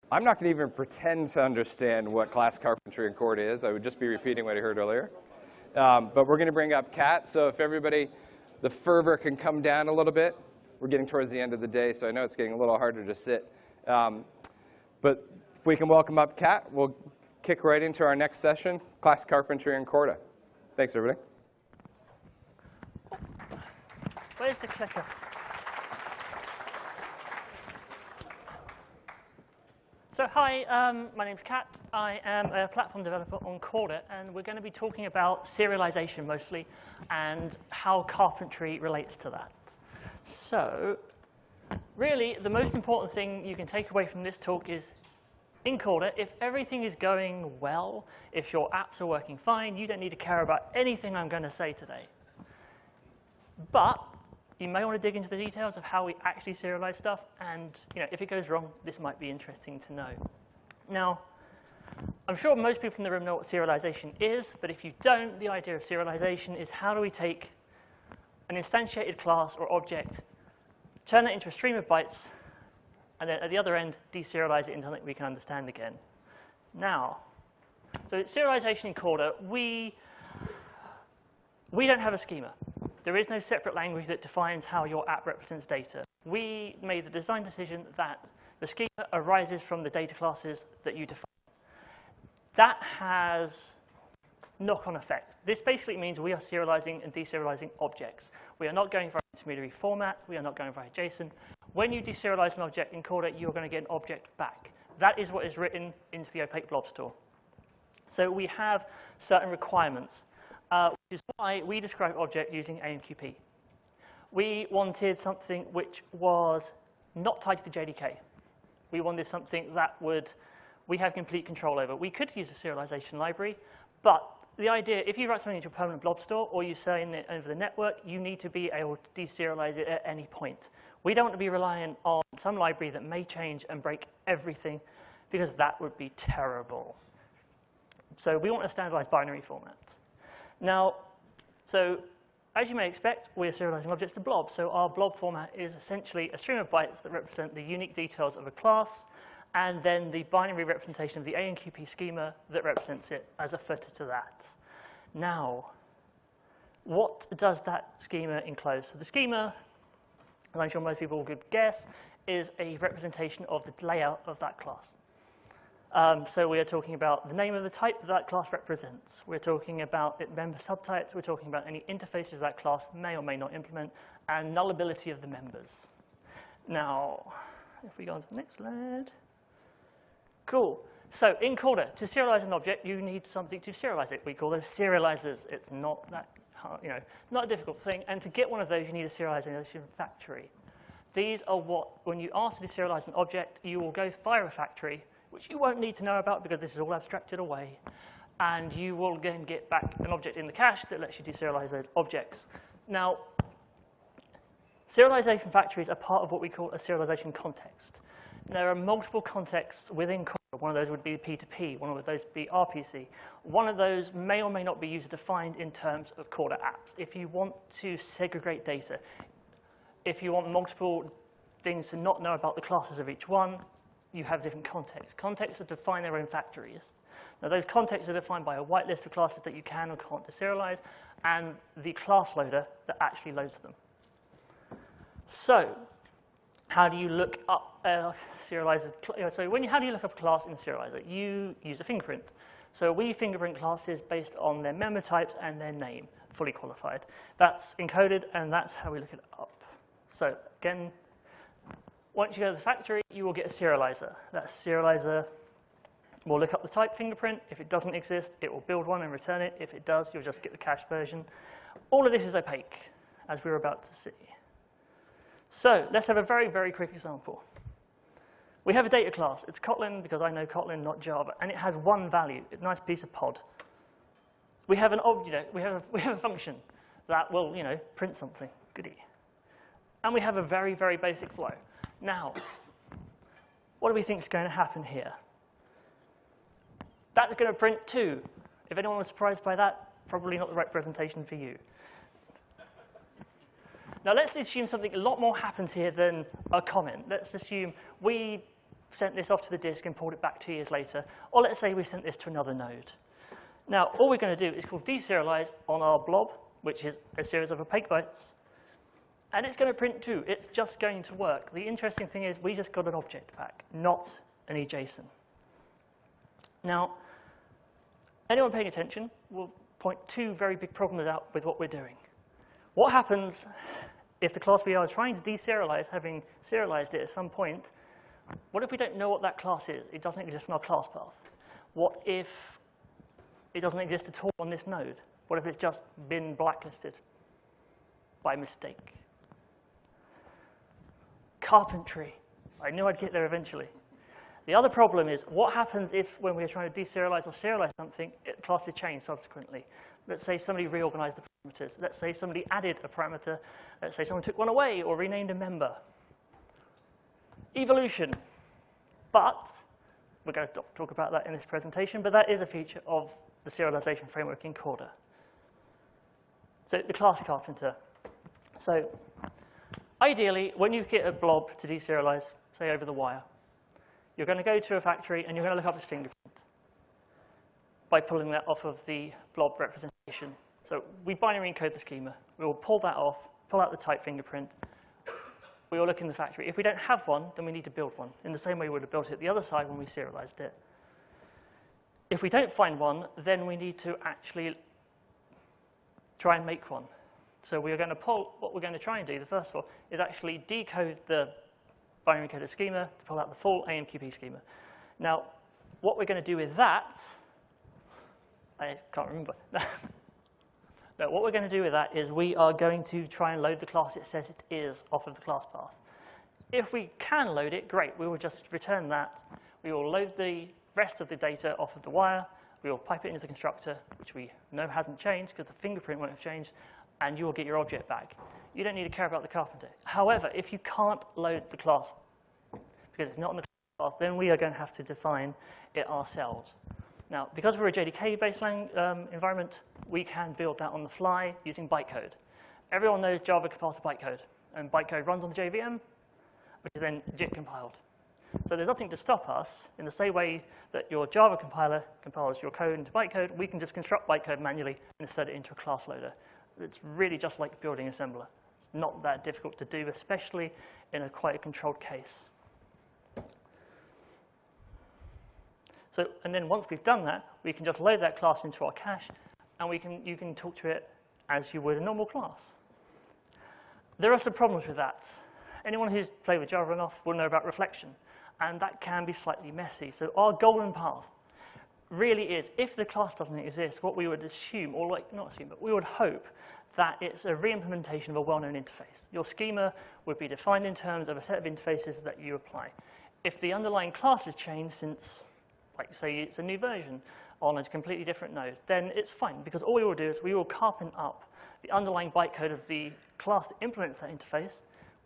I'm not going to even pretend to understand what class carpentry and Corda is. I would just be repeating what I heard earlier. But we're going to bring up Kat. So if everybody, the fervor can come down a little bit. We're getting towards the end of the day, so I know it's getting a little harder to sit. But if we can welcome up Kat, we'll kick right into our next session, class carpentry and Corda. Thanks, everybody. Where's the clicker? So hi, my name's Kat. I am a platform developer on Corda, and we're going to be talking about serialization mostly and how carpentry relates to that. So really, the most important thing you can take away from this talk is in Corda, if everything is going well, if your apps are working fine, you don't need to care about anything I'm going to say today. But you may want to dig into the details of how we actually serialize stuff, and if it goes wrong, this might be interesting to know. Now, I'm sure most people in the room know what serialization is, but if you don't, the idea of serialization is how do we take an instantiated class or object, turn it into a stream of bytes, and then at the other end, deserialize it into something we can understand again. Now, so serialization in Corda, we don't have a schema. There is no separate language that defines how your app represents data. We made the design decision that the schema arises from the data classes that you define. That has knock-on effects. This basically means we are serializing and deserializing objects. We are not going via intermediary format. We are not going via JSON. When you deserialize an object in Corda, you're going to get an object back. That is what is written into the opaque blob store. So we have certain requirements. Which is why we describe object using AMQP. We wanted something which was not tied to the JDK. We wanted something that we have complete control over. We could use a serialization library, but the idea, if you write something into a permanent blob store or you send it over the network, you need to be able to deserialize it at any point. We don't want to be reliant on some library that may change and break everything, because that would be terrible. So we want a standardized binary format. Now, so as you may expect, we are serializing objects to blobs. So our blob format is essentially a stream of bytes that represent the unique details of a class, and then the binary representation of the AMQP schema that represents it as a footer to that. Now, what does that schema enclose? So the schema, as I'm sure most people could guess, is a representation of the layout of that class. So we are talking about the name of the type that class represents. We're talking about member subtypes. We're talking about any interfaces that class may or may not implement, and nullability of the members. Now, if we go on to the next slide. Cool. So in Corda, to serialize an object, you need something to serialize it. We call those serializers. It's not that hard, not a difficult thing. And to get one of those, you need a serialization factory. These are what, when you ask to deserialize an object, you will go via a factory, which you won't need to know about because this is all abstracted away. And you will then get back an object in the cache that lets you deserialize those objects. Now, serialization factories are part of what we call a serialization context. There are multiple contexts within Corda. One of those would be P2P. One of those would be RPC. One of those may or may not be user-defined in terms of Corda apps. If you want to segregate data, if you want multiple things to not know about the classes of each one, you have different contexts. Contexts that define their own factories. Now, those contexts are defined by a whitelist of classes that you can or can't deserialize, and the class loader that actually loads them. So, how do you look up a serializer? So, how do you look up a class in a serializer? You use a fingerprint. So, we fingerprint classes based on their member types and their name, fully qualified. That's encoded, and that's how we look it up. So, again, once you go to the factory, you will get a serializer. That serializer will look up the type fingerprint. If it doesn't exist, it will build one and return it. If it does, you'll just get the cached version. All of this is opaque, as we're about to see. So let's have a very, very quick example. We have a data class. It's Kotlin, because I know Kotlin, not Java, and it has one value. It's a nice piece of pod. We have an object. We have a function that will, print something. Goody. And we have a very, very basic flow. Now, what do we think is going to happen here? That's going to print 2. If anyone was surprised by that, probably not the right presentation for you. Now, let's assume something a lot more happens here than a comment. Let's assume we sent this off to the disk and pulled it back 2 years later. Or let's say we sent this to another node. Now, all we're going to do is called deserialize on our blob, which is a series of opaque bytes. And it's going to print true. It's just going to work. The interesting thing is we just got an object back, not an eJSON. Now, anyone paying attention will point two very big problems out with what we're doing. What happens if the class we are trying to deserialize, having serialized it at some point, what if we don't know what that class is? It doesn't exist in our class path. What if it doesn't exist at all on this node? What if it's just been blacklisted by mistake? Carpentry. I knew I'd get there eventually. The other problem is, what happens if, when we're trying to deserialize or serialize something, the class is changed subsequently? Let's say somebody reorganized the parameters. Let's say somebody added a parameter. Let's say someone took one away or renamed a member. Evolution. But, we're going to talk about that in this presentation, but that is a feature of the serialization framework in Corda. So, the class Carpenter. So, ideally, when you get a blob to deserialize, say over the wire, you're going to go to a factory and you're going to look up its fingerprint by pulling that off of the blob representation. So we binary encode the schema. We will pull that off, pull out the type fingerprint. We will look in the factory. If we don't have one, then we need to build one, in the same way we would have built it the other side when we serialized it. If we don't find one, then we need to actually try and make one. So we are going to pull, what we're going to try and do, the first of all, is actually decode the binary encoded schema to pull out the full AMQP schema. Now, what we're going to do with that, I can't remember. No, what we're going to do with that is we are going to try and load the class it says it is off of the class path. If we can load it, great. We will just return that. We will load the rest of the data off of the wire. We will pipe it into the constructor, which we know hasn't changed because the fingerprint won't have changed, and you will get your object back. You don't need to care about the Carpenter. However, if you can't load the class because it's not in the class path, then we are going to have to define it ourselves. Now, because we're a JDK-based environment, we can build that on the fly using bytecode. Everyone knows Java compiles to bytecode, and bytecode runs on the JVM, which is then JIT compiled. So there's nothing to stop us. In the same way that your Java compiler compiles your code into bytecode, we can just construct bytecode manually and insert it into a class loader. It's really just like building assembler. It's not that difficult to do, especially in quite a controlled case. So, and then once we've done that, we can just load that class into our cache, and you can talk to it as you would a normal class. There are some problems with that. Anyone who's played with Java enough will know about reflection, and that can be slightly messy. So our golden path really is, if the class doesn't exist, what we would assume, or like not assume, but we would hope that it's a re-implementation of a well-known interface. Your schema would be defined in terms of a set of interfaces that you apply. If the underlying class has changed since, like say it's a new version on a completely different node, then it's fine, because all we will do is we will carpent up the underlying bytecode of the class that implements that interface.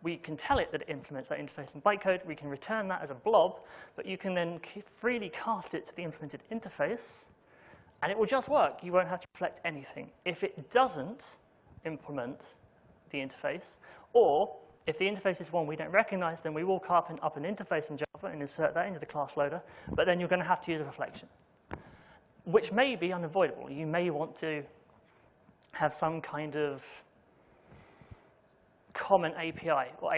We can tell it that it implements that interface in bytecode. We can return that as a blob, but you can then freely cast it to the implemented interface, and it will just work. You won't have to reflect anything. If it doesn't implement the interface, or if the interface is one we don't recognize, then we will carpent up an interface in Java and insert that into the class loader, but then you're going to have to use a reflection, which may be unavoidable. You may want to have some kind of common API or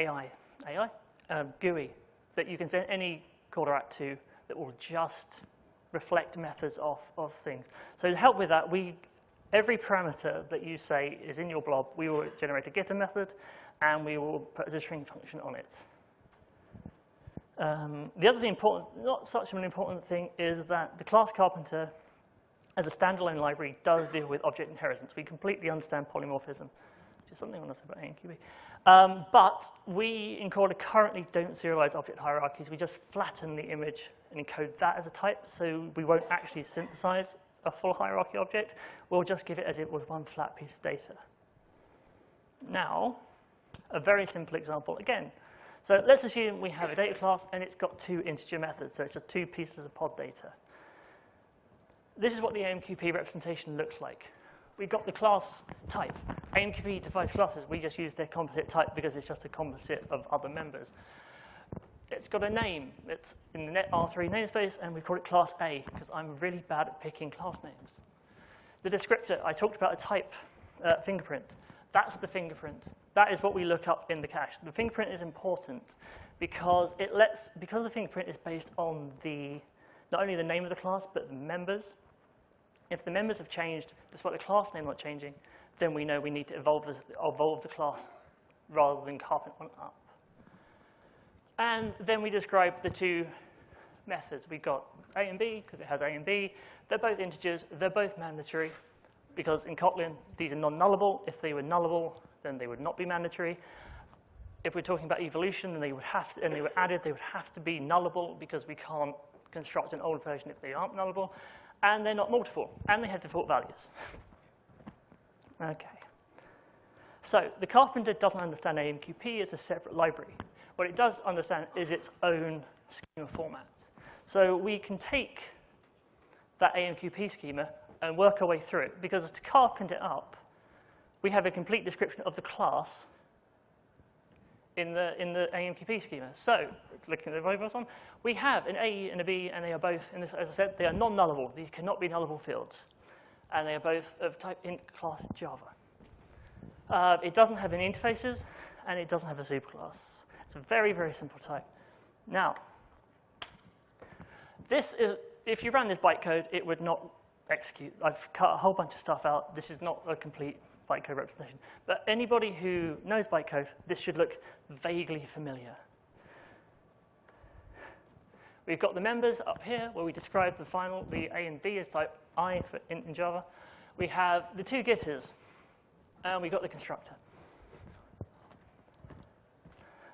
GUI that you can send any Corda app to that will just reflect methods of things. So to help with that, every parameter that you say is in your blob, we will generate a getter method, and we will put a string function on it. The other thing important, not such an important thing, is that the class Carpenter, as a standalone library, does deal with object inheritance. We completely understand polymorphism, which is something I want to say about AMQP. But we, in Corda, currently don't serialize object hierarchies. We just flatten the image and encode that as a type, so we won't actually synthesize a full hierarchy object. We'll just give it as it was one flat piece of data. Now, a very simple example again. So let's assume we have a data class and it's got two integer methods, so it's just two pieces of pod data. This is what the AMQP representation looks like. We've got the class type. AMQP defines classes. We just use their composite type because it's just a composite of other members. It's got a name. It's in the net R3 namespace, and we call it class A, because I'm really bad at picking class names. The descriptor, I talked about a type fingerprint. That's the fingerprint. That is what we look up in the cache. The fingerprint is important because because the fingerprint is based on not only the name of the class, but the members. If the members have changed, despite the class name not changing, then we know we need to evolve the class rather than carpent one up. And then we describe the two methods. We've got A and B, because it has A and B. They're both integers. They're both mandatory, because in Kotlin, these are non-nullable. If they were nullable, then they would not be mandatory. If we're talking about evolution, then they were added, they would have to be nullable, because we can't construct an old version if they aren't nullable. And they're not multiple, and they have default values. Okay. So the Carpenter doesn't understand AMQP as a separate library. What it does understand is its own schema format. So we can take that AMQP schema and work our way through it, because to carpent it up, we have a complete description of the class in the AMQP schema. So it's looking at the very first one. We have an A and a B, and they are both, as I said, they are non-nullable. These cannot be nullable fields. And they are both of type int class Java. It doesn't have any interfaces, and it doesn't have a superclass. It's a very, very simple type. Now, this is, if you ran this bytecode, it would not execute. I've cut a whole bunch of stuff out. This is not a complete bytecode representation. But anybody who knows bytecode, this should look vaguely familiar. We've got the members up here, where we describe the A and B as type I for int in Java. We have the two getters, and we've got the constructor.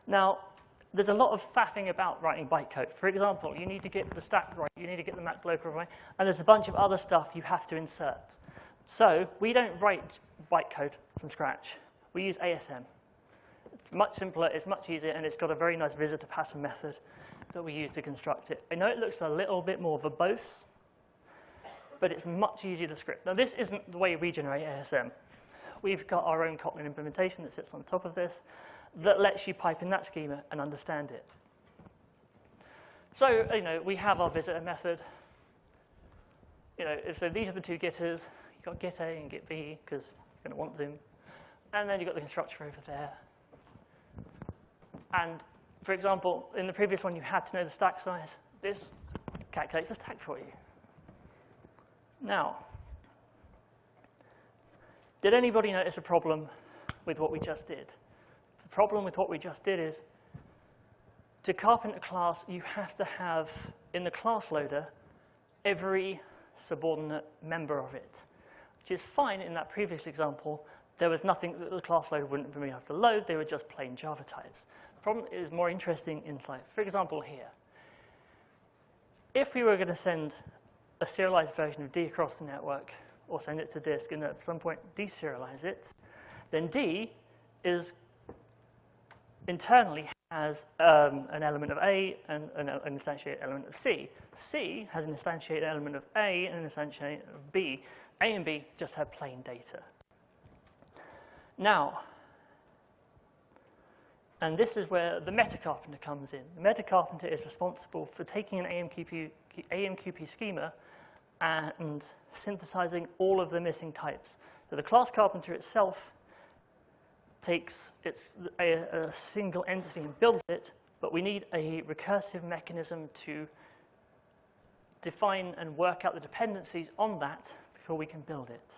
Now, there's a lot of faffing about writing bytecode. For example, you need to get the stack right, you need to get the map local right, and there's a bunch of other stuff you have to insert. So we don't write bytecode from scratch. We use ASM. It's much simpler, it's much easier, and it's got a very nice visitor pattern method that we use to construct it. I know it looks a little bit more verbose, but it's much easier to script. Now, this isn't the way we generate ASM. We've got our own Kotlin implementation that sits on top of this that lets you pipe in that schema and understand it. So, we have our visitor method. So these are the two getters. You've got get A and get B, because you're going to want them. And then you've got the constructor over there. And, for example, in the previous one, you had to know the stack size. This calculates the stack for you. Now, did anybody notice a problem with what we just did? The problem with what we just did is, to carpent a class, you have to have, in the class loader, every subordinate member of it, which is fine in that previous example. There was nothing that the class loader wouldn't really have to load. They were just plain Java types. The problem is more interesting inside. For example, here. If we were going to send a serialized version of D across the network, or send it to disk and at some point deserialize it, then D is internally has an element of A and an instantiated element of C. C has an instantiated element of A and an instantiated of B. A and B just have plain data. Now, and this is where the meta carpenter comes in. The meta carpenter is responsible for taking an AMQP schema and synthesizing all of the missing types. So the class carpenter itself takes a single entity and builds it, but we need a recursive mechanism to define and work out the dependencies on that before we can build it.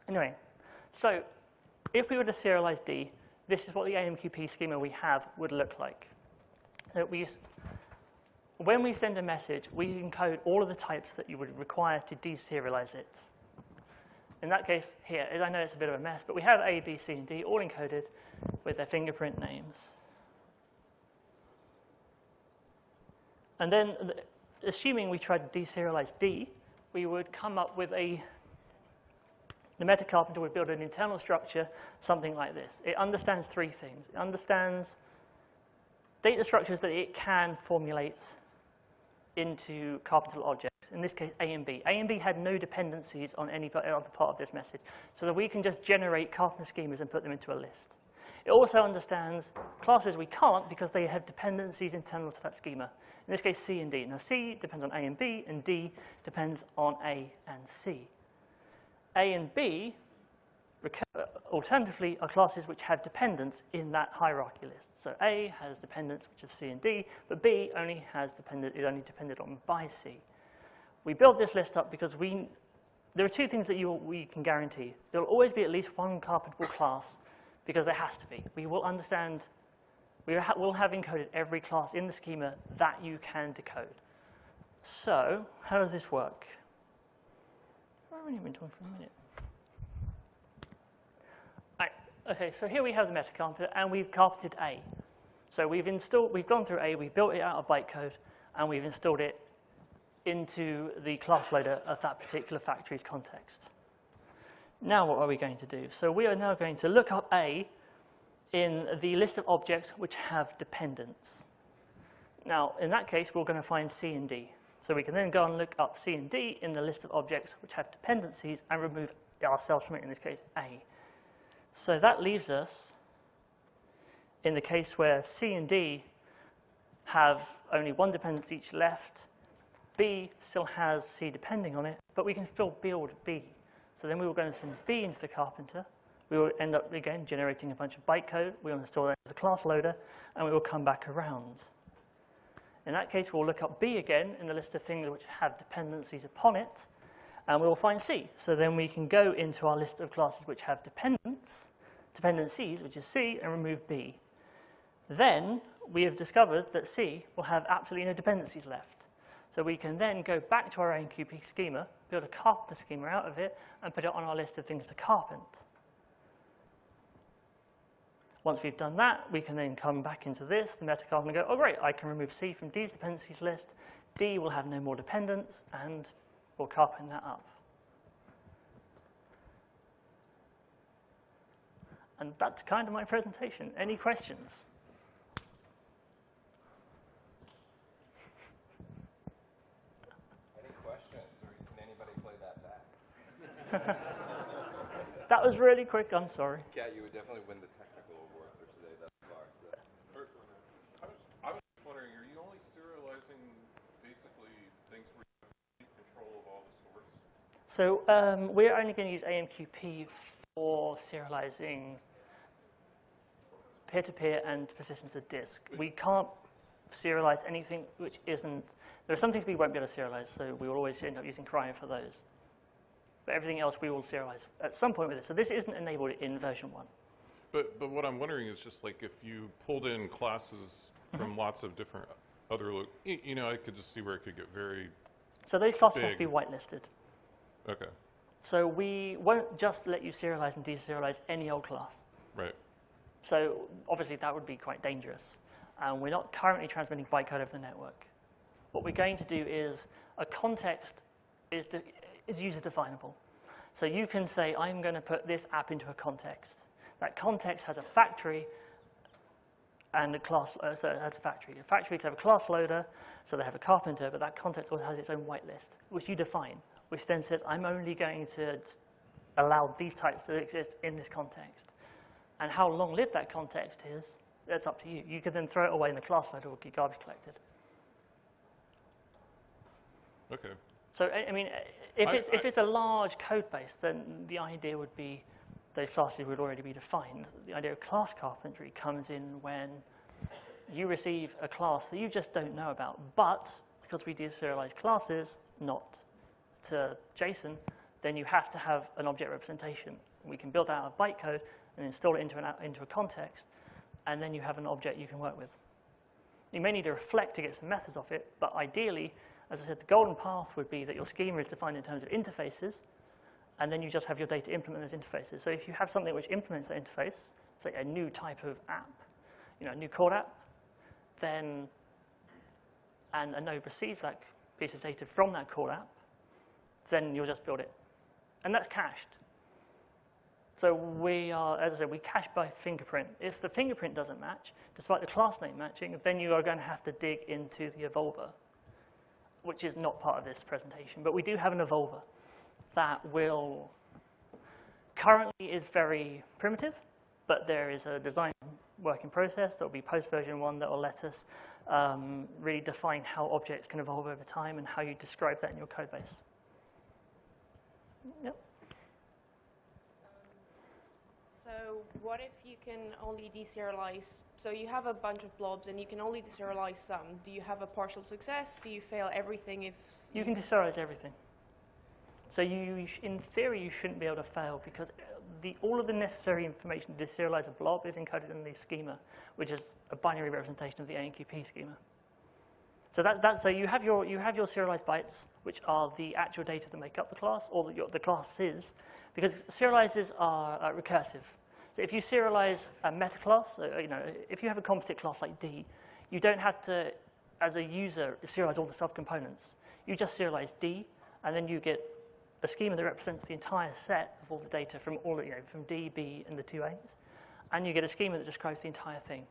Anyway, so if we were to serialize D, this is what the AMQP schema we have would look like. So when we send a message, we encode all of the types that you would require to deserialize it. In that case, here, I know it's a bit of a mess, but we have A, B, C, and D all encoded with their fingerprint names. And then, assuming we tried to deserialize D, we would come up with the meta carpenter would build an internal structure, something like this. It understands three things. It understands data structures that it can formulate into Carpenter objects, in this case A and B. A and B had no dependencies on any other part of this message, so that we can just generate Carpenter schemas and put them into a list. It also understands classes we can't because they have dependencies internal to that schema. In this case, C and D. Now, C depends on A and B, and D depends on A and C. A and B, alternatively, are classes which have dependents in that hierarchy list. So A has dependents which are C and D, but B only has is only dependent on by C. We built this list up because there are two things that we can guarantee. There will always be at least one carpentable class, because there has to be. We will understand, we'll have encoded every class in the schema that you can decode. So, how does this work? I've only been talking for a minute. Right. Okay, so here we have the meta carpenter, and we've carpented A. So we've gone through A, we've built it out of bytecode, and we've installed it into the class loader of that particular factory's context. Now what are we going to do? So we are now going to look up A in the list of objects which have dependents. Now, in that case, we're going to find C and D. So we can then go and look up C and D in the list of objects which have dependencies and remove ourselves from it, in this case, A. So that leaves us in the case where C and D have only one dependency each left. B still has C depending on it, but we can still build B. So then we will go and send B into the Carpenter. We will end up, again, generating a bunch of bytecode. We will install that as a class loader, and we will come back around. In that case, we'll look up B again in the list of things which have dependencies upon it, and we will find C. So then we can go into our list of classes which have dependencies, which is C, and remove B. Then we have discovered that C will have absolutely no dependencies left. So we can then go back to our AMQP schema, build a Carpenter schema out of it, and put it on our list of things to carpent. Once we've done that, we can then come back into this, the meta carpenter, and go, oh, great, I can remove C from D's dependencies list. D will have no more dependents, and we'll carpent that up. And that's kind of my presentation. Any questions? That was really quick, I'm sorry. Kat, you would definitely win the technical award for today thus far. So. First one, I was just wondering, are you only serializing basically things where you have complete control of all the source? So we're only going to use AMQP for serializing peer-to-peer and persistence of disk. We can't serialize anything which isn't, there are some things we won't be able to serialize, so we will always end up using Cryo for those. But everything else we will serialize at some point with it. So this isn't enabled in version 1. But what I'm wondering is just like if you pulled in classes from lots of different other, you know, I could just see where it could get very So those classes big. have to be whitelisted. Okay. So we won't just let you serialize and deserialize any old class. Right. So obviously that would be quite dangerous. And we're not currently transmitting bytecode over the network. What we're going to do is a context is user definable. So you can say, I'm going to put this app into a context. That context has a factory and a class, so it has a factory. A factory to have a class loader, so they have a carpenter, but that context also has its own whitelist, which you define, which then says, I'm only going to allow these types to exist in this context. And how long-lived that context is, that's up to you. You could then throw it away in the class loader or get garbage collected. Okay. So, I mean, if it's a large code base, then the idea would be those classes would already be defined. The idea of class carpentry comes in when you receive a class that you just don't know about. But because we deserialize classes, not to JSON, then you have to have an object representation. We can build out a bytecode and install it into a context, and then you have an object you can work with. You may need to reflect to get some methods off it, but ideally, as I said, the golden path would be that your schema is defined in terms of interfaces, and then you just have your data implement those interfaces. So if you have something which implements that interface, say a new type of app, you know, a new Corda app, then, and a node receives that piece of data from that Corda app, then you'll just build it. And that's cached. So we are, as I said, we cache by fingerprint. If the fingerprint doesn't match, despite the class name matching, then you are going to have to dig into the evolver. which is not part of this presentation. But we do have an evolver that will currently is very primitive, but there is a design work in process that will be post version 1 that will let us really define how objects can evolve over time and how you describe that in your code base. Yep. So what if you can only deserialize, so you have a bunch of blobs and you can only deserialize some. Do you have a partial success? Do you fail everything if... You can deserialize everything. So in theory, you shouldn't be able to fail because all of the necessary information to deserialize a blob is encoded in the schema, which is a binary representation of the AMQP schema. So so you have your serialized bytes, which are the actual data that make up the class, or the classes, because serializers are recursive. So if you serialize a meta class, if you have a composite class like D, you don't have to, as a user, serialize all the subcomponents. You just serialize D, and then you get a schema that represents the entire set of all the data from from D, B, and the two A's, and you get a schema that describes the entire thing.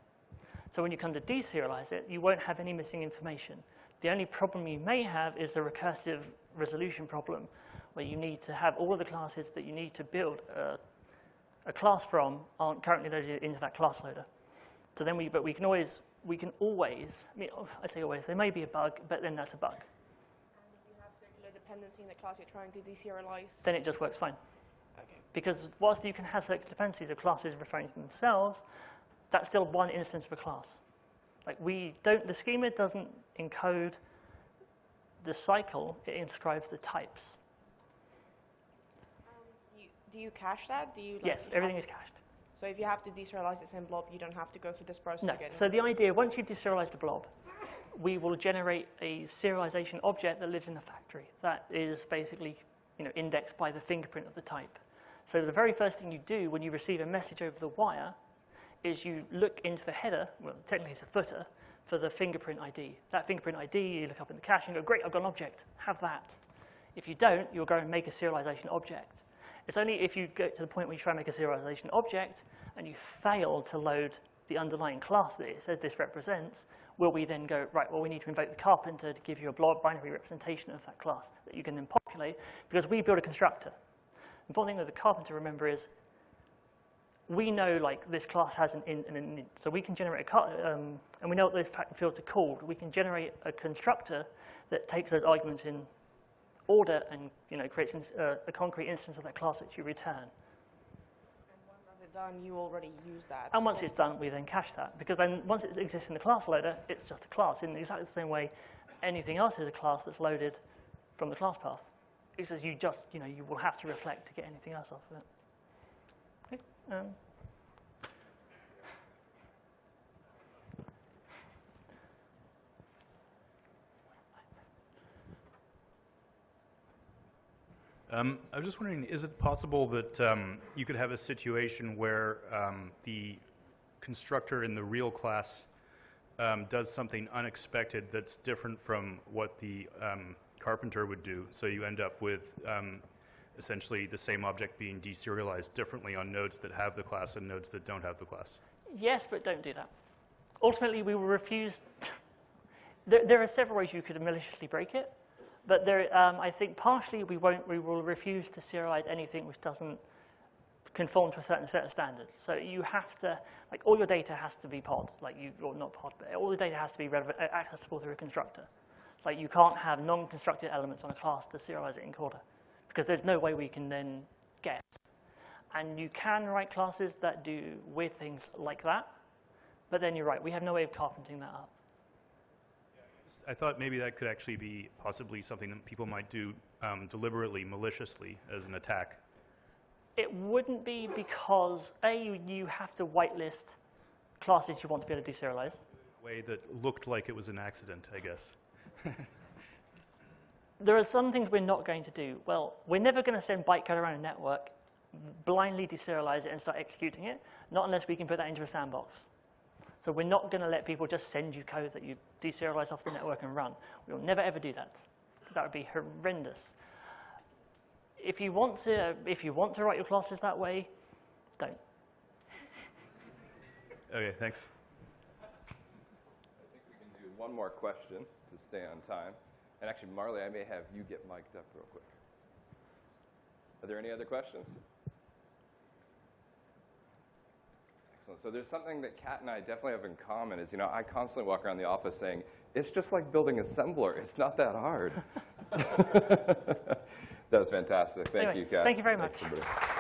So when you come to deserialize it, you won't have any missing information. The only problem you may have is the recursive resolution problem, where you need to have all of the classes that you need to build a class from aren't currently loaded into that class loader. So then we can always, I mean, I say always, there may be a bug, but then that's a bug. Dependency in the class you're trying to deserialize? Then it just works fine. Okay. Because whilst you can have circular dependencies of classes referring to themselves, that's still one instance of a class. Like the schema doesn't encode the cycle, it inscribes the types. Do you cache that? Yes, everything is cached. So if you have to deserialize the same blob, you don't have to go through this process again? So the idea, once you've deserialized the blob, we will generate a serialization object that lives in the factory that is basically indexed by the fingerprint of the type. So the very first thing you do when you receive a message over the wire is you look into the header, well, technically it's a footer, for the fingerprint ID. That fingerprint ID, you look up in the cache and go, great, I've got an object, have that. If you don't, you'll go and make a serialization object. It's only if you get to the point where you try and make a serialization object and you fail to load the underlying class that it says this represents, will we then go, right, well, we need to invoke the Carpenter to give you a blob binary representation of that class that you can then populate, because we build a constructor. The important thing with the Carpenter, remember, is we know, like, this class has an int and an int. So we can generate and we know what those fields are called. We can generate a constructor that takes those arguments in order and, creates a concrete instance of that class that you return. Done, you already use that. And once it's done, we then cache that. Because then once it exists in the class loader, it's just a class. In exactly the same way anything else is a class that's loaded from the class path. It's as you just, you will have to reflect to get anything else off of it. Okay. I was just wondering, is it possible that you could have a situation where the constructor in the real class does something unexpected that's different from what the Carpenter would do, so you end up with essentially the same object being deserialized differently on nodes that have the class and nodes that don't have the class? Yes, but don't do that. Ultimately, we will refuse. There are several ways you could maliciously break it. But I think partially we will refuse to serialize anything which doesn't conform to a certain set of standards. So you have to, like, all your data has to be pod, or not pod, but all the data has to be accessible through a constructor. Like, you can't have non-constructed elements on a class to serialize it in Corda, because there's no way we can then guess. And you can write classes that do weird things like that, but then you're right, we have no way of carpenting that up. I thought maybe that could actually be possibly something that people might do deliberately, maliciously, as an attack. It wouldn't be because, A, you have to whitelist classes you want to be able to deserialize. A way that looked like it was an accident, I guess. There are some things we're not going to do. Well, we're never going to send bytecode around a network, blindly deserialize it and start executing it, not unless we can put that into a sandbox. So we're not going to let people just send you code that you deserialize off the network and run. We will never ever do that. That would be horrendous. If you want to write your classes that way, don't. Okay, thanks. I think we can do one more question to stay on time. And actually, Marley, I may have you get mic'd up real quick. Are there any other questions? Excellent. So there's something that Kat and I definitely have in common is, I constantly walk around the office saying, it's just like building assembler. It's not that hard. That was fantastic. Thank you, Kat. Thank you very much. Thanks, everybody.